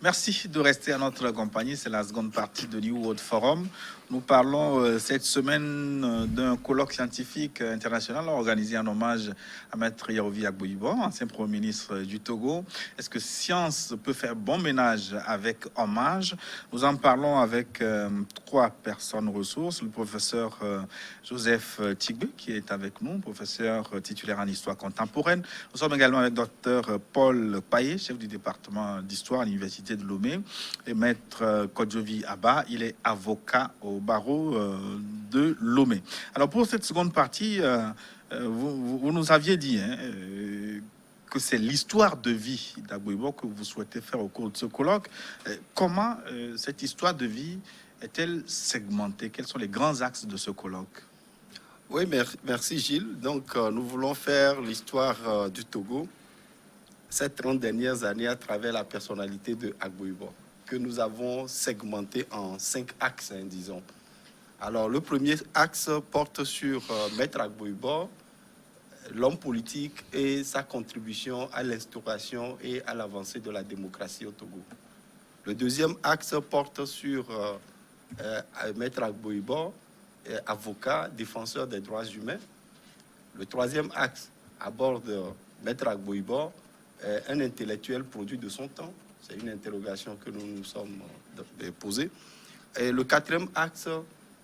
Merci de rester à notre compagnie. C'est la seconde partie de New World Forum. Nous parlons cette semaine d'un colloque scientifique international organisé en hommage à Maître Yahouvi Agbouibo, ancien Premier ministre du Togo. Est-ce que science peut faire bon ménage avec hommage? Nous en parlons avec trois personnes ressources. Le professeur Joseph Tigbe, qui est avec nous, professeur titulaire en histoire contemporaine. Nous sommes également avec Dr Paul Payet, chef du département d'histoire à l'Université de Lomé, et Maître Kodjovi Abba, il est avocat au barreau de Lomé. Alors pour cette seconde partie, vous nous aviez dit que c'est l'histoire de vie d'Agbouibo que vous souhaitez faire au cours de ce colloque. Comment cette histoire de vie est-elle segmentée? Quels sont les grands axes de ce colloque? Oui, merci Gilles. Donc, nous voulons faire l'histoire du Togo ces 30 dernières années à travers la personnalité de Agbouibo, que nous avons segmenté en 5 axes, disons. Alors, le premier axe porte sur Maître Agbouibo, l'homme politique et sa contribution à l'instauration et à l'avancée de la démocratie au Togo. Le deuxième axe porte sur Maître Agbouibo, avocat, défenseur des droits humains. Le troisième axe aborde Maître Agbouibo, un intellectuel produit de son temps. C'est une interrogation que nous nous sommes posée. Et le quatrième axe,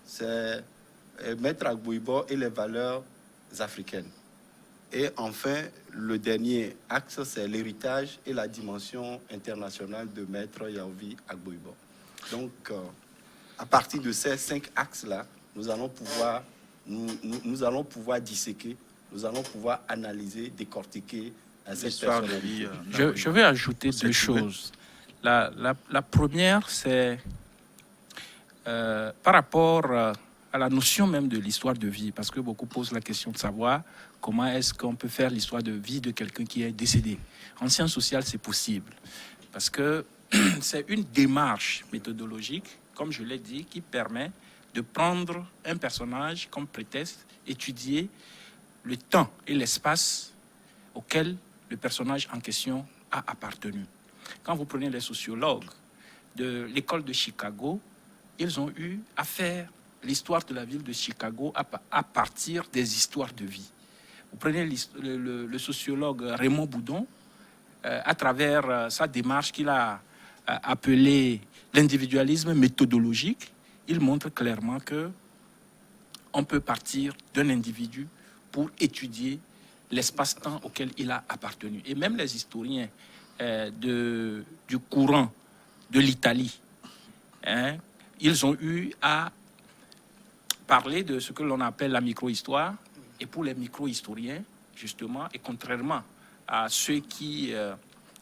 c'est Maître Agbouibo et les valeurs africaines. Et enfin, le dernier axe, c'est l'héritage et la dimension internationale de Maître Yahouvi Agbouibo. Donc, à partir de ces 5 axes-là, nous allons pouvoir disséquer, nous allons pouvoir analyser, décortiquer cette personnalité. Je vais ajouter deux choses. La première, c'est par rapport à la notion même de l'histoire de vie, parce que beaucoup posent la question de savoir comment est-ce qu'on peut faire l'histoire de vie de quelqu'un qui est décédé. En sciences sociales, c'est possible, parce que c'est une démarche méthodologique, comme je l'ai dit, qui permet de prendre un personnage comme prétexte, étudier le temps et l'espace auquel le personnage en question a appartenu. Quand vous prenez les sociologues de l'école de Chicago, ils ont eu à faire l'histoire de la ville de Chicago à partir des histoires de vie. Vous prenez le sociologue Raymond Boudon, à travers sa démarche qu'il a appelée l'individualisme méthodologique, il montre clairement que on peut partir d'un individu pour étudier l'espace-temps auquel il a appartenu. Et même les historiens du courant de l'Italie, ils ont eu à parler de ce que l'on appelle la micro-histoire. Et pour les micro-historiens, justement, et contrairement à ceux qui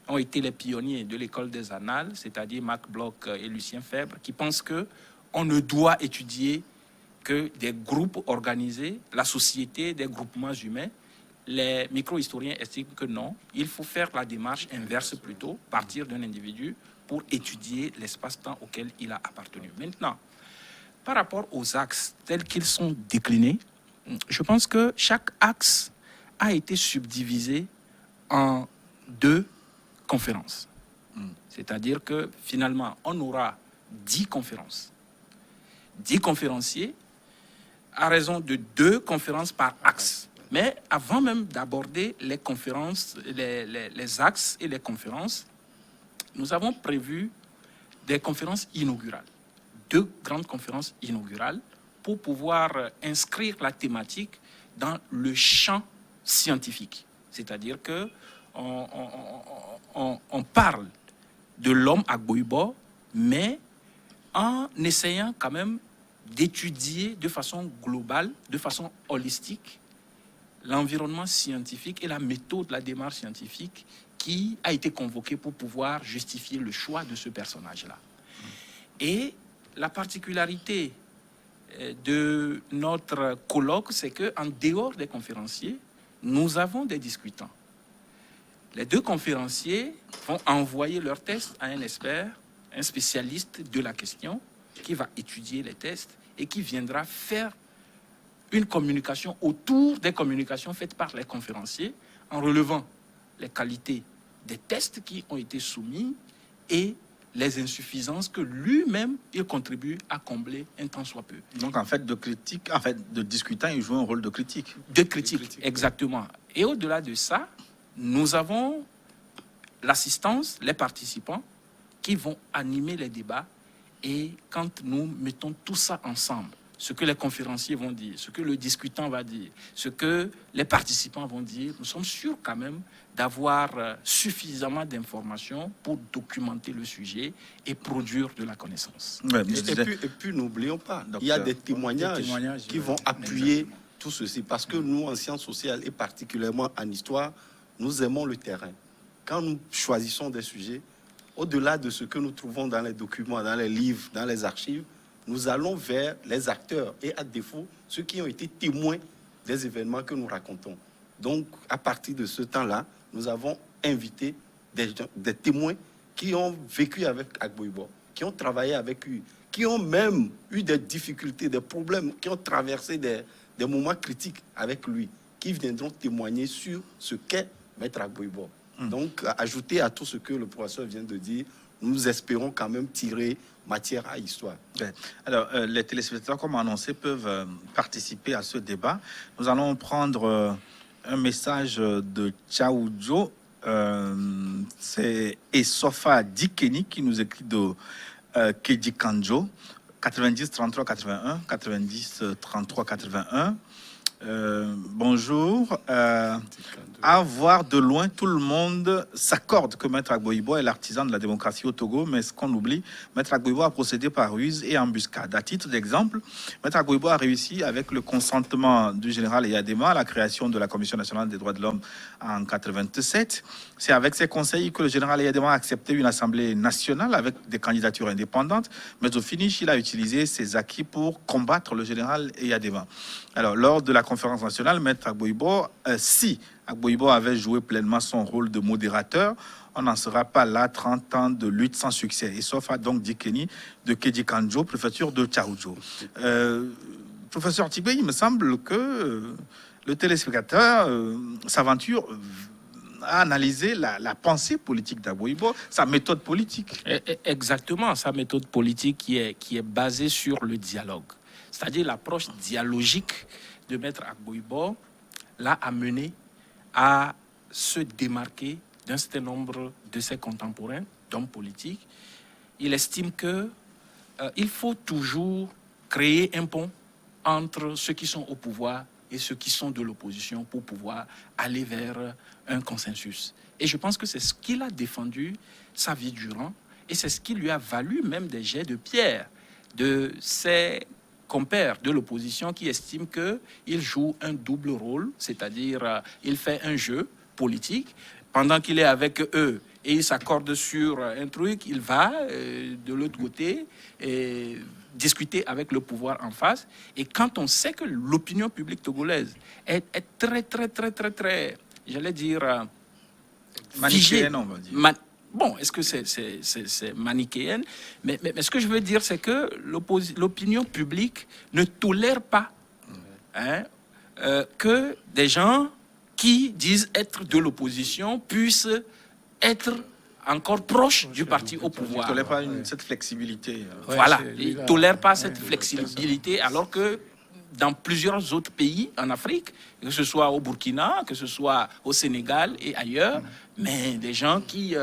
ont été les pionniers de l'école des annales, c'est-à-dire Marc Bloch et Lucien Febvre, qui pensent qu'on ne doit étudier que des groupes organisés, la société, des groupements humains. Les micro-historiens estiment que non, il faut faire la démarche inverse plutôt, partir d'un individu pour étudier l'espace-temps auquel il a appartenu. Maintenant, par rapport aux axes tels qu'ils sont déclinés, je pense que chaque axe a été subdivisé en 2 conférences. C'est-à-dire que finalement, on aura 10 conférences. 10 conférenciers à raison de 2 conférences par axe. Mais avant même d'aborder les conférences, les axes et les conférences, nous avons prévu des conférences inaugurales. 2 grandes conférences inaugurales pour pouvoir inscrire la thématique dans le champ scientifique. C'est-à-dire que on parle de l'homme Agbouibo, mais en essayant quand même d'étudier de façon globale, de façon holistique, l'environnement scientifique et la méthode de la démarche scientifique qui a été convoquée pour pouvoir justifier le choix de ce personnage-là. Et la particularité de notre colloque, c'est qu'en dehors des conférenciers, nous avons des discutants. Les 2 conférenciers vont envoyer leurs tests à un expert, un spécialiste de la question, qui va étudier les tests et qui viendra faire une communication autour des communications faites par les conférenciers en relevant les qualités des tests qui ont été soumis et les insuffisances que lui-même, il contribue à combler un tant soit peu. Donc, en fait, de discutant, il joue un rôle de critique. De critique, exactement. Et au-delà de ça, nous avons l'assistance, les participants qui vont animer les débats. Et quand nous mettons tout ça ensemble, ce que les conférenciers vont dire, ce que le discutant va dire, ce que les participants vont dire, nous sommes sûrs quand même d'avoir suffisamment d'informations pour documenter le sujet et produire de la connaissance. Ouais, Et puis n'oublions pas, il y a des témoignages qui vont appuyer tout ceci. Parce que nous, en sciences sociales et particulièrement en histoire, nous aimons le terrain. Quand nous choisissons des sujets, au-delà de ce que nous trouvons dans les documents, dans les livres, dans les archives, nous allons vers les acteurs et à défaut, ceux qui ont été témoins des événements que nous racontons. Donc, à partir de ce temps-là, nous avons invité des témoins qui ont vécu avec Agbo-Ibor, qui ont travaillé avec lui, qui ont même eu des difficultés, des problèmes, qui ont traversé des moments critiques avec lui, qui viendront témoigner sur ce qu'est Maître Agbo-Ibor. Donc, ajouter à tout ce que le professeur vient de dire, nous espérons quand même tirer matière à histoire. Alors, les téléspectateurs, comme annoncé, peuvent participer à ce débat. Nous allons prendre un message de Tchaoudjo. C'est Esofa Dikeni qui nous écrit de Kedikanjo, 90 33 81, 90 33 81. Bonjour. À voir de loin, tout le monde s'accorde que Maître Agbo-Ibor est l'artisan de la démocratie au Togo, mais ce qu'on oublie, Maître Agbo-Ibor a procédé par ruse et embuscade. À titre d'exemple, Maître Agbo-Ibor a réussi, avec le consentement du général Eyadema, à la création de la Commission nationale des droits de l'homme en 1987. C'est avec ses conseils que le général Eyadema a accepté une assemblée nationale avec des candidatures indépendantes, mais au finish, il a utilisé ses acquis pour combattre le général Eyadema. Alors, lors de la conférence nationale, Maître Agbo-Ibor, si Agbo-Ibor avait joué pleinement son rôle de modérateur, on n'en sera pas là 30 ans de lutte sans succès. Et sauf à donc Dikeni de Kedikanjo, préfecture de Tchaoudjo. Professeur Tigbe, il me semble que le téléspectateur s'aventure à analyser la pensée politique d'Agbo-Ibor, sa méthode politique. Exactement, sa méthode politique qui est basée sur le dialogue. C'est-à-dire l'approche dialogique de Maître Agbo-Ibor l'a amené à se démarquer d'un certain nombre de ses contemporains, d'hommes politiques. Il estime que il faut toujours créer un pont entre ceux qui sont au pouvoir et ceux qui sont de l'opposition pour pouvoir aller vers un consensus. Et je pense que c'est ce qu'il a défendu sa vie durant et c'est ce qui lui a valu même des jets de pierre de ses compères de l'opposition qui estiment qu'il joue un double rôle, c'est-à-dire il fait un jeu politique pendant qu'il est avec eux et il s'accorde sur un truc, il va de l'autre côté et discuter avec le pouvoir en face. Et quand on sait que l'opinion publique togolaise est très, j'allais dire, figée, manichéenne, on va dire. Bon, est-ce que c'est manichéenne? Mais ce que je veux dire, c'est que l'opinion publique ne tolère pas que des gens qui disent être de l'opposition puissent être encore proches du parti au pouvoir. Il ne tolère pas cette flexibilité. Voilà, ils ne tolèrent pas cette flexibilité, alors que dans plusieurs autres pays en Afrique, que ce soit au Burkina, que ce soit au Sénégal et ailleurs, mais des gens qui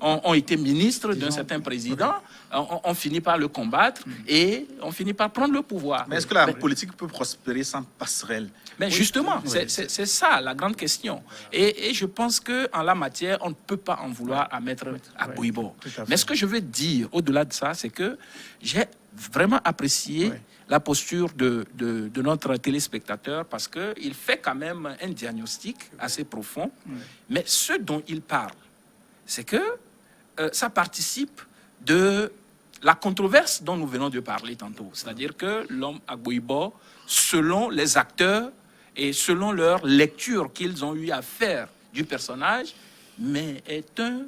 ont été ministres d'un certain président ont fini par le combattre et ont fini par prendre le pouvoir. Mais est-ce que la politique peut prospérer sans passerelle? Mais justement, c'est ça la grande question. Et je pense qu'en la matière, on ne peut pas en vouloir à Maître Agbo-Ibor. Mais ce que je veux dire au-delà de ça, c'est que j'ai vraiment apprécié la posture de notre téléspectateur parce qu'il fait quand même un diagnostic assez profond. Mais ce dont il parle, c'est que ça participe de la controverse dont nous venons de parler tantôt. C'est-à-dire que l'homme Agbo-Ibor, selon les acteurs et selon leur lecture qu'ils ont eu à faire du personnage, mais est un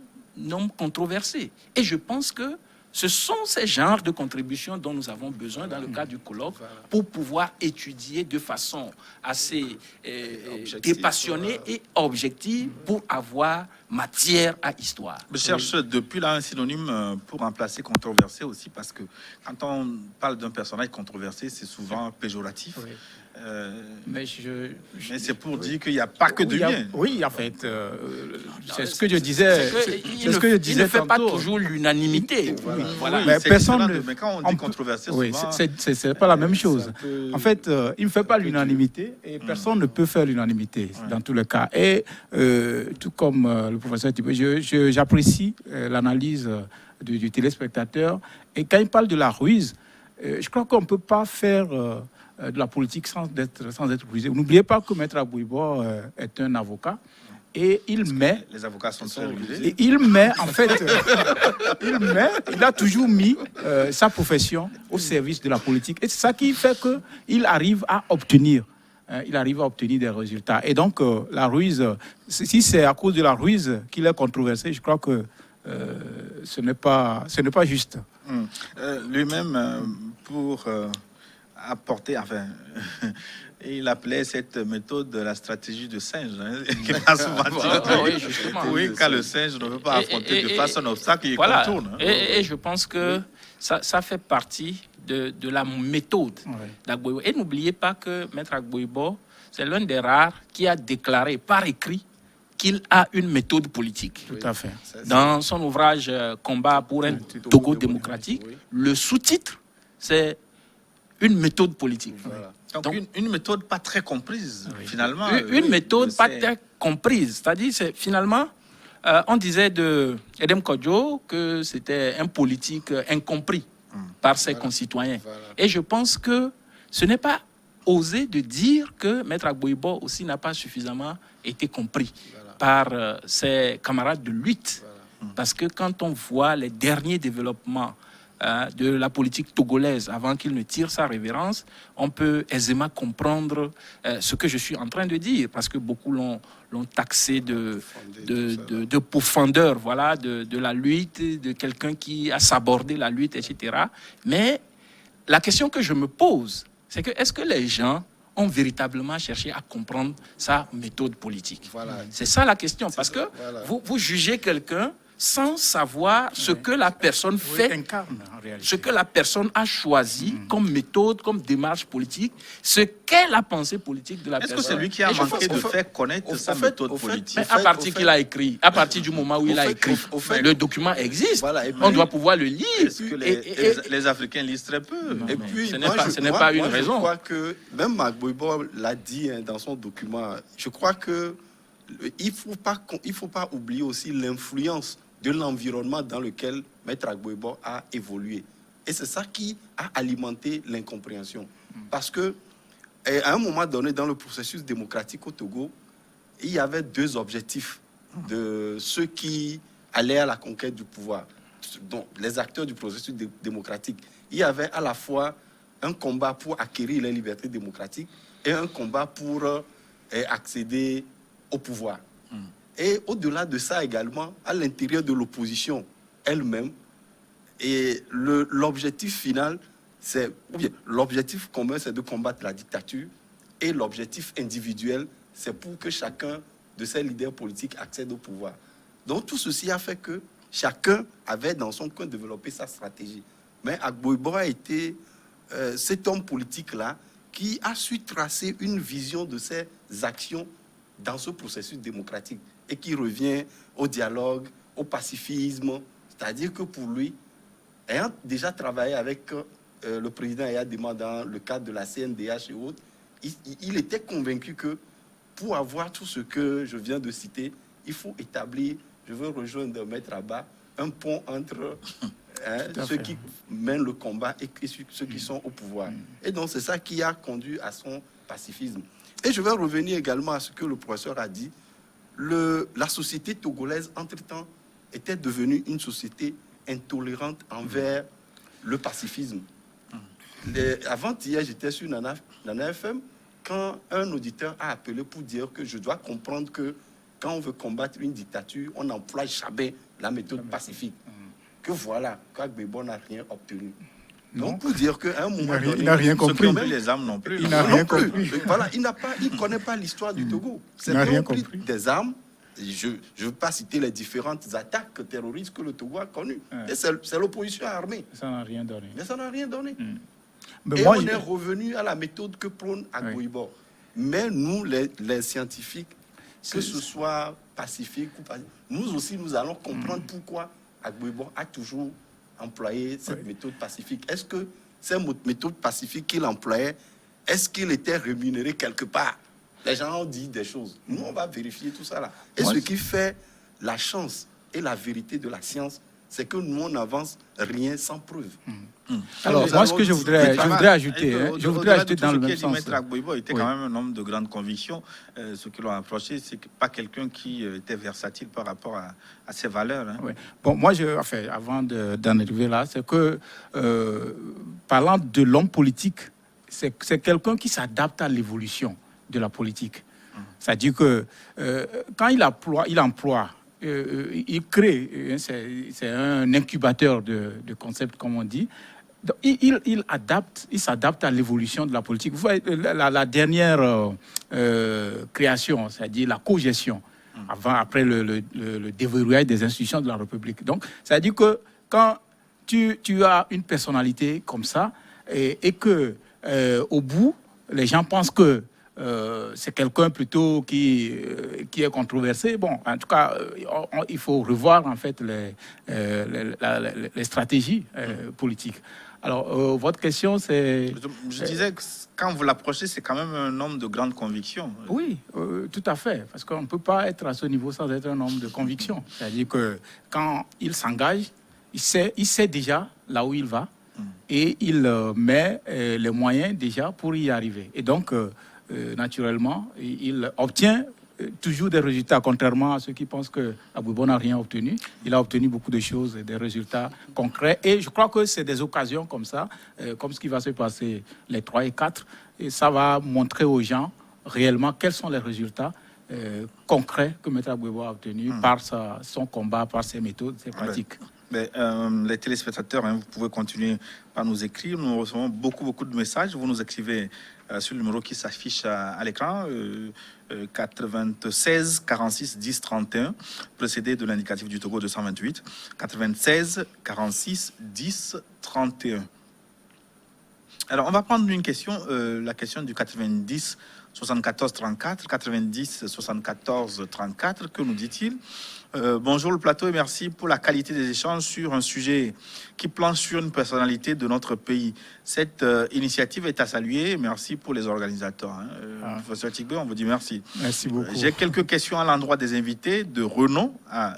homme controversé. Et je pense que ce sont ces genres de contributions dont nous avons besoin dans le cadre du colloque pour pouvoir étudier de façon assez dépassionnée et objective pour avoir matière à histoire. Je cherche depuis là un synonyme pour remplacer controversé aussi, parce que quand on parle d'un personnage controversé, c'est souvent péjoratif. Oui. Mais Mais c'est pour dire qu'il n'y a pas que Oui, du bien. oui, en fait, c'est ce que je disais. C'est ce que je Il disais ne fait pas tantôt. toujours l'unanimité. Voilà. Oui, Mais c'est personne différent ne- mais quand on on dit peut- controversé, Oui, souvent... c'est pas la même chose. un peu- En fait, il ne fait pas l'unanimité et personne ne peut faire l'unanimité dans tous les cas. Et tout comme le professeur Thibault, j'apprécie l'analyse du téléspectateur. Et quand il parle de la ruse, je crois qu'on ne peut pas faire de la politique sans être rusé. N'oubliez pas que Maître Agbouibo est un avocat et il met... Les avocats sont très rusés. Et il met, en fait, il a toujours mis sa profession au service de la politique. Et c'est ça qui fait qu'il arrive à obtenir. Il arrive à obtenir des résultats. Et donc, la ruse, si c'est à cause de la ruse qu'il est controversé, je crois que ce n'est pas juste. Lui-même, pour apporter, enfin, il appelait cette méthode la stratégie de singe. Qu'il a souvent dit. Oui, justement. Oui, quand le singe ne veut pas affronter de face un obstacle, il Voilà. contourne. hein. Et je pense que ça fait partie de la méthode d'Agbouibo. Et n'oubliez pas que Maître Agbouibo, c'est l'un des rares qui a déclaré par écrit qu'il a une méthode politique. Tout à fait. Dans son ouvrage Combat pour un Togo démocratique, le sous-titre, c'est une méthode politique. Donc, une méthode pas très comprise, finalement. Une méthode pas c'est- très comprise. C'est-à-dire, finalement, on disait de Edem Kodjo que c'était un politique incompris par ses concitoyens. Et je pense que ce n'est pas osé de dire que Maître Agbouibo aussi n'a pas suffisamment été compris par ses camarades de lutte. Parce que quand on voit les derniers développements de la politique togolaise avant qu'il ne tire sa révérence, on peut aisément comprendre ce que je suis en train de dire, parce que beaucoup l'ont taxé de pourfendeur, voilà, de la lutte, de quelqu'un qui a sabordé la lutte, etc. Mais la question que je me pose, c'est que est-ce que les gens ont véritablement cherché à comprendre sa méthode politique? Voilà. C'est ça la question, parce que voilà. vous jugez quelqu'un sans savoir ce que la personne fait, Incarne, en réalité. ce que la personne a choisi comme méthode, comme démarche politique, ce qu'est la pensée politique de la Est-ce personne. que c'est lui qui a Et je manqué pense de que- faire connaître sa au fait- méthode au fait- politique? Mais au à fait- partir au qu'il fait- a écrit, à partir du moment où il a écrit, au fait- le document existe, Voilà, et puis- on doit pouvoir le lire. Est-ce que les Africains lisent très peu? Et puis, ce n'est moi, pas- ce n'est pas une raison. Je crois que, même Agbouibo l'a dit dans son document, je crois que il faut pas oublier aussi l'influence de l'environnement dans lequel Maître Agbouibo a évolué. Et c'est ça qui a alimenté l'incompréhension. Parce que, à un moment donné, dans le processus démocratique au Togo, il y avait deux objectifs de ceux qui allaient à la conquête du pouvoir, donc les acteurs du processus démocratique. Il y avait à la fois un combat pour acquérir les libertés démocratiques et un combat pour accéder au pouvoir. Et au-delà de ça également, à l'intérieur de l'opposition elle-même, et l'objectif final, l'objectif commun, c'est de combattre la dictature, et l'objectif individuel, c'est pour que chacun de ces leaders politiques accède au pouvoir. Donc tout ceci a fait que chacun avait dans son coin développé sa stratégie. Mais Agbouibo a été cet homme politique-là qui a su tracer une vision de ses actions dans ce processus démocratique et qui revient au dialogue, au pacifisme. C'est-à-dire que pour lui, ayant déjà travaillé avec le président Eyadema dans le cadre de la CNDH et autres, il était convaincu que pour avoir tout ce que je viens de citer, il faut établir, je veux rejoindre Maître Abba, un pont entre ceux qui mènent le combat et ceux qui sont au pouvoir. Et donc c'est ça qui a conduit à son pacifisme. Et je vais revenir également à ce que le professeur a dit. La société togolaise, entre-temps, était devenue une société intolérante envers le pacifisme. Avant-hier, j'étais sur Nana FM, quand un auditeur a appelé pour dire que je dois comprendre que quand on veut combattre une dictature, on n'emploie jamais la méthode pacifique. Que voilà, qu'Agbouibo n'a rien obtenu. Donc pour dire qu'à un moment donné, Il n'a rien Ceux qui compris. ont mis les armes non plus. Il non. n'a rien non plus. compris. Voilà, il ne connaît pas l'histoire du Togo. C'est n'a rien qu'on pris compris. des armes Je ne veux pas citer les différentes attaques terroristes que le Togo a connues. Ouais. Et c'est l'opposition armée. Ça n'a rien donné. Mais ça n'a rien donné. Mais Et moi, on est revenu à la méthode que prône Agboibo. Mais nous, les scientifiques, que ce soit pacifique ou pas, nous aussi, nous allons comprendre pourquoi Agboibo a toujours employé cette méthode pacifique. Est-ce que cette méthode pacifique qu'il employait, est-ce qu'il était rémunéré quelque part? Les gens ont dit des choses. Nous, on va vérifier tout ça là. Et ce qui fait la chance et la vérité de la science, c'est que nous, on n'avance rien sans preuve. Alors, moi, ce que je voudrais ajouter, je voudrais ajouter dans le même sens. Maître Agboibo était quand même un homme de grande conviction. Ce qui l'ont approché, c'est pas quelqu'un qui était versatile par rapport à ses valeurs. Hein. Oui. Bon, moi, avant d'en arriver là, c'est que, parlant de l'homme politique, c'est quelqu'un qui s'adapte à l'évolution de la politique. C'est-à-dire que quand il emploie, il crée, c'est un incubateur de concepts, comme on dit. Donc, il s'adapte à l'évolution de la politique. Vous voyez, la dernière création, c'est-à-dire la cogestion, après le déverrouillage des institutions de la République. Donc, c'est-à-dire que quand tu as une personnalité comme ça et que au bout, les gens pensent que c'est quelqu'un plutôt qui est controversé. Bon, en tout cas, il faut revoir en fait les stratégies politiques. Alors, votre question, c'est... Je disais que quand vous l'approchez, c'est quand même un homme de grande conviction. Oui, tout à fait. Parce qu'on ne peut pas être à ce niveau sans être un homme de conviction. C'est-à-dire que quand il s'engage, il sait déjà là où il va et il met les moyens déjà pour y arriver. Et donc, naturellement, il obtient toujours des résultats, contrairement à ceux qui pensent que Agboibo n'a rien obtenu. Il a obtenu beaucoup de choses, des résultats concrets. Et je crois que c'est des occasions comme ça, comme ce qui va se passer les 3 et 4, et ça va montrer aux gens réellement quels sont les résultats concrets que M. Agboibo a obtenus par son combat, par ses méthodes, ses pratiques. Mais, les téléspectateurs, vous pouvez continuer par nous écrire. Nous recevons beaucoup de messages. Vous nous écrivez sur le numéro qui s'affiche à l'écran, 96 46 10 31, précédé de l'indicatif du Togo 228, 96 46 10 31. Alors, on va prendre une question, la question du 90 74 34, 90 74 34, que nous dit-il? Bonjour le plateau et merci pour la qualité des échanges sur un sujet qui planche sur une personnalité de notre pays. Cette initiative est à saluer. Merci pour les organisateurs. Professeur Tigbe, on vous dit merci. Merci beaucoup. J'ai quelques questions à l'endroit des invités de renom,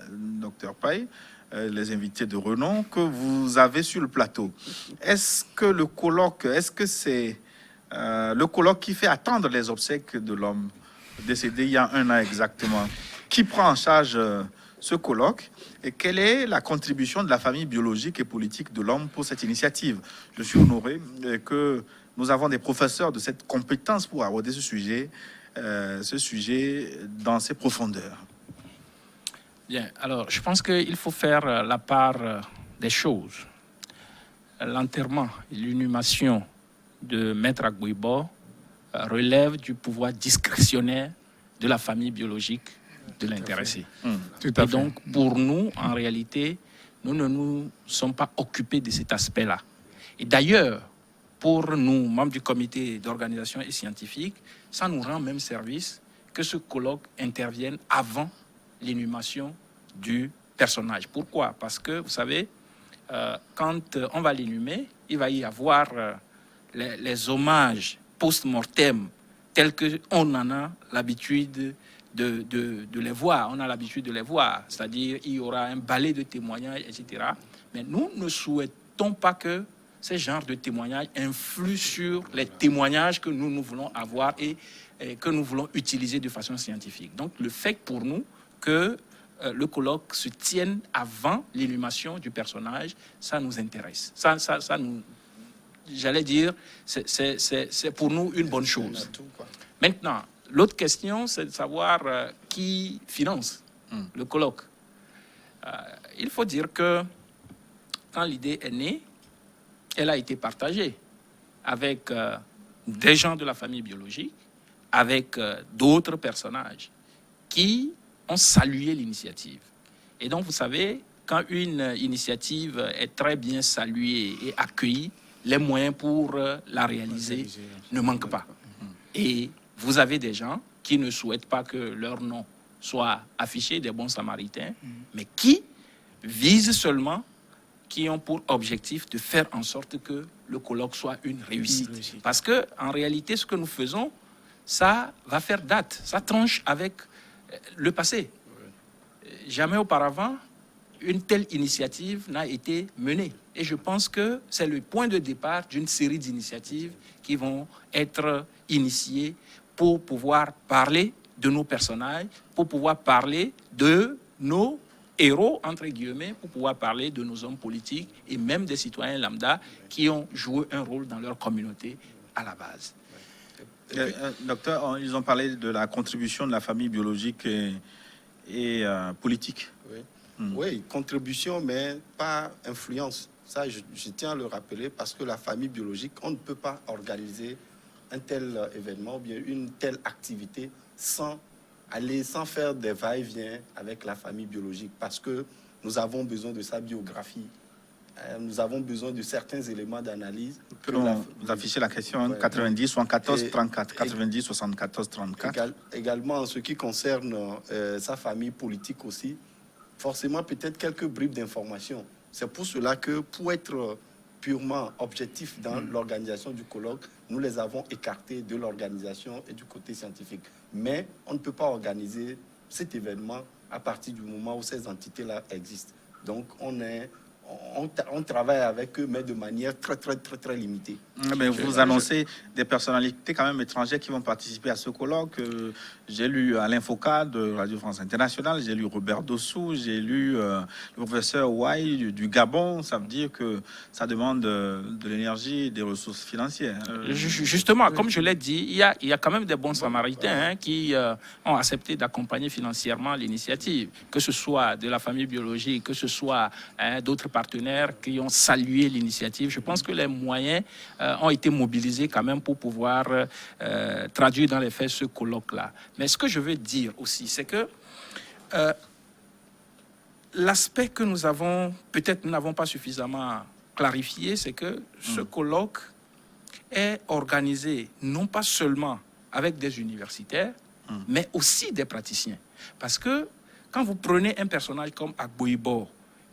Dr Paye, les invités de renom que vous avez sur le plateau. Est-ce que le colloque, c'est le colloque qui fait attendre les obsèques de l'homme décédé il y a 1 an exactement? Qui prend en charge ce colloque et quelle est la contribution de la famille biologique et politique de l'homme pour cette initiative? Je suis honoré que nous avons des professeurs de cette compétence pour aborder ce sujet dans ses profondeurs. Bien, alors je pense qu'il faut faire la part des choses. L'enterrement et l'inhumation de Maître Agboibo relève du pouvoir discrétionnaire de la famille biologique de l'intéressé. Et donc, pour nous, en réalité, nous ne nous sommes pas occupés de cet aspect-là. Et d'ailleurs, pour nous, membres du comité d'organisation et scientifique, ça nous rend même service que ce colloque intervienne avant l'inhumation du personnage. Pourquoi? Parce que, vous savez, quand on va l'inhumer, il va y avoir les hommages post-mortem tels qu'on en a l'habitude de les voir. On a l'habitude de les voir. C'est-à-dire, il y aura un balai de témoignages, etc. Mais nous ne souhaitons pas que ces genres de témoignages influent sur les témoignages que nous voulons avoir et que nous voulons utiliser de façon scientifique. Donc, le fait pour nous que le colloque se tienne avant l'inhumation du personnage, ça nous intéresse. Ça nous... J'allais dire, c'est pour nous une bonne chose. Maintenant, l'autre question, c'est de savoir qui finance le colloque. Il faut dire que quand l'idée est née, elle a été partagée avec des gens de la famille biologique, avec d'autres personnages qui ont salué l'initiative. Et donc, vous savez, quand une initiative est très bien saluée et accueillie, les moyens pour la réaliser ne manquent pas. Et vous avez des gens qui ne souhaitent pas que leur nom soit affiché, des bons samaritains, mais qui visent seulement, qui ont pour objectif de faire en sorte que le colloque soit une réussite. Parce qu'en réalité, ce que nous faisons, ça va faire date, ça tranche avec le passé. Jamais auparavant, une telle initiative n'a été menée. Et je pense que c'est le point de départ d'une série d'initiatives qui vont être initiées pour pouvoir parler de nos personnages, pour pouvoir parler de nos héros, entre guillemets, pour pouvoir parler de nos hommes politiques et même des citoyens lambda qui ont joué un rôle dans leur communauté à la base. Docteur, ils ont parlé de la contribution de la famille biologique et politique. Oui, contribution, mais pas influence. Ça, je tiens à le rappeler parce que la famille biologique, on ne peut pas organiser un tel événement ou bien une telle activité sans faire des va-et-vient avec la famille biologique parce que nous avons besoin de sa biographie. Nous avons besoin de certains éléments d'analyse. Vous affichez la question 90 74 34. 90 74 34. Également, en ce qui concerne sa famille politique aussi, forcément peut-être quelques bribes d'informations. C'est pour cela que pour être purement objectif dans l'organisation du colloque, nous les avons écartés de l'organisation et du côté scientifique. Mais on ne peut pas organiser cet événement à partir du moment où ces entités-là existent. Donc on travaille avec eux, mais de manière très limitée. Mais vous annoncez des personnalités quand même étrangères qui vont participer à ce colloque. J'ai lu Alain Foucault de Radio France Internationale, j'ai lu Robert Dossou, j'ai lu le professeur Ouai du Gabon. Ça veut dire que ça demande de l'énergie et des ressources financières. Justement, comme je l'ai dit, il y a quand même des bons samaritains qui ont accepté d'accompagner financièrement l'initiative, que ce soit de la famille biologique, que ce soit d'autres partenaires qui ont salué l'initiative. Je pense que les moyens ont été mobilisés quand même pour pouvoir traduire dans les faits ce colloque-là. Mais ce que je veux dire aussi, c'est que l'aspect que nous n'avons pas suffisamment clarifié, c'est que ce colloque est organisé non pas seulement avec des universitaires, mais aussi des praticiens. Parce que quand vous prenez un personnage comme Agboibo,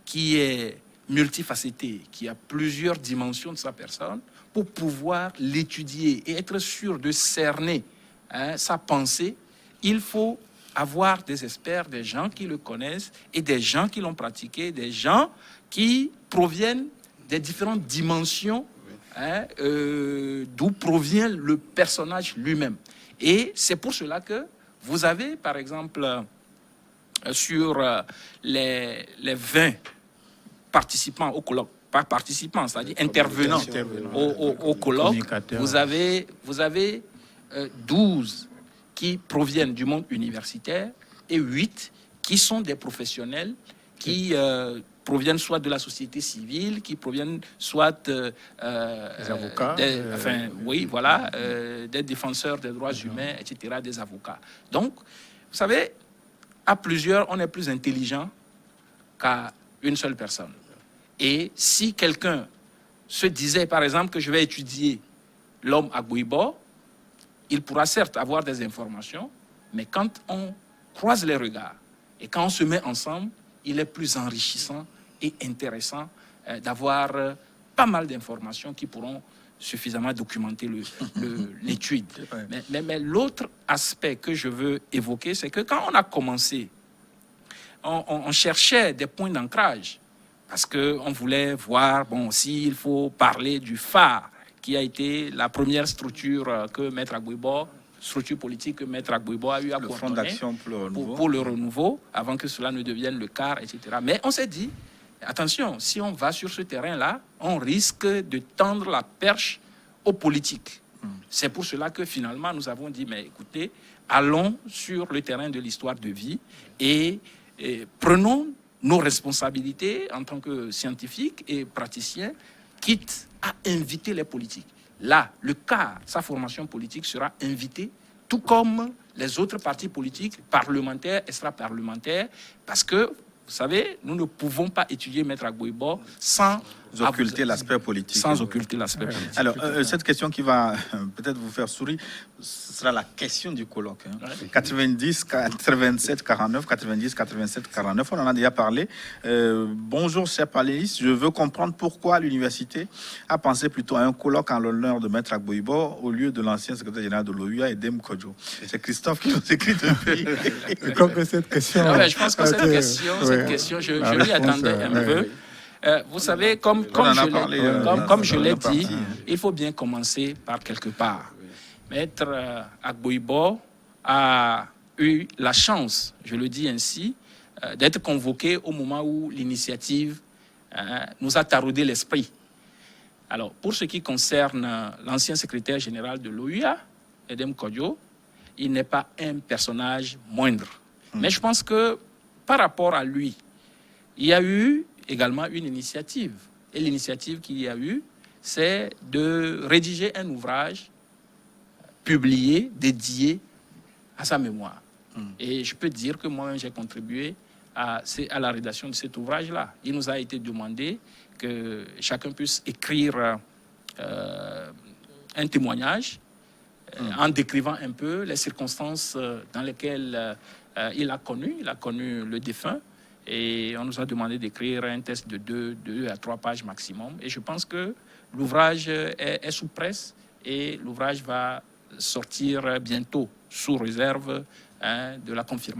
qui est multifacetté, qui a plusieurs dimensions de sa personne, pour pouvoir l'étudier et être sûr de cerner sa pensée, il faut avoir des experts, des gens qui le connaissent et des gens qui l'ont pratiqué, des gens qui proviennent des différentes dimensions d'où provient le personnage lui-même. Et c'est pour cela que vous avez, par exemple, sur les 20 participants au colloque, pas participants, c'est-à-dire intervenants au colloque, vous avez 12 qui proviennent du monde universitaire et 8 qui sont des professionnels qui proviennent soit de la société civile, qui proviennent soit des avocats, des défenseurs des droits humains, etc., des avocats. Donc, vous savez, à plusieurs, on est plus intelligent qu'à une seule personne. Et si quelqu'un se disait, par exemple, que je vais étudier l'homme Agboibo, il pourra certes avoir des informations, mais quand on croise les regards et quand on se met ensemble, il est plus enrichissant et intéressant d'avoir pas mal d'informations qui pourront suffisamment documenter l'étude. Mais l'autre aspect que je veux évoquer, c'est que quand on a commencé, on cherchait des points d'ancrage parce qu'on voulait voir, s'il faut parler du phare qui a été la première structure que Maître Agboibo, structure politique que Maître Agboibo a eu à coordonner. Le Front d'action pour le renouveau, avant que cela ne devienne le quart, etc. Mais on s'est dit, attention, si on va sur ce terrain-là, on risque de tendre la perche aux politiques. C'est pour cela que finalement, nous avons dit, mais écoutez, allons sur le terrain de l'histoire de vie et prenons nos responsabilités en tant que scientifiques et praticiens, quitte à inviter les politiques. Là, le quart, sa formation politique sera invité tout comme les autres partis politiques, parlementaires, extra-parlementaires, parce que, vous savez, nous ne pouvons pas étudier Maître Agboibo sans occulter l'aspect politique. Sans occulter l'aspect politique. Alors, cette question qui va peut-être vous faire sourire, ce sera la question du colloque. 90, 87, 49, 90, 87, 49, on en a déjà parlé. Bonjour, chers panélistes, je veux comprendre pourquoi l'université a pensé plutôt à un colloque en l'honneur de Maître Agboibo au lieu de l'ancien secrétaire général de l'OUA, Edem Kodjo. C'est Christophe qui nous écrit depuis. Comme que cette question... Je pense que cette question, je m'y attendais un peu. Vous savez, comme je l'ai dit, il faut bien commencer par quelque part. Maître Agboibo a eu la chance, je le dis ainsi, d'être convoqué au moment où l'initiative nous a taraudé l'esprit. Alors, pour ce qui concerne l'ancien secrétaire général de l'OUA, Edem Kodjo, il n'est pas un personnage moindre. Mais je pense que par rapport à lui, il y a eu également une initiative. Et l'initiative qu'il y a eu, c'est de rédiger un ouvrage publié, dédié à sa mémoire. Et je peux dire que moi-même, j'ai contribué à la rédaction de cet ouvrage-là. Il nous a été demandé que chacun puisse écrire un témoignage en décrivant un peu les circonstances dans lesquelles il a connu le défunt. Et on nous a demandé d'écrire un texte de 2 à 3 pages maximum. Et je pense que l'ouvrage est sous presse et l'ouvrage va sortir bientôt, sous réserve de la confirmation.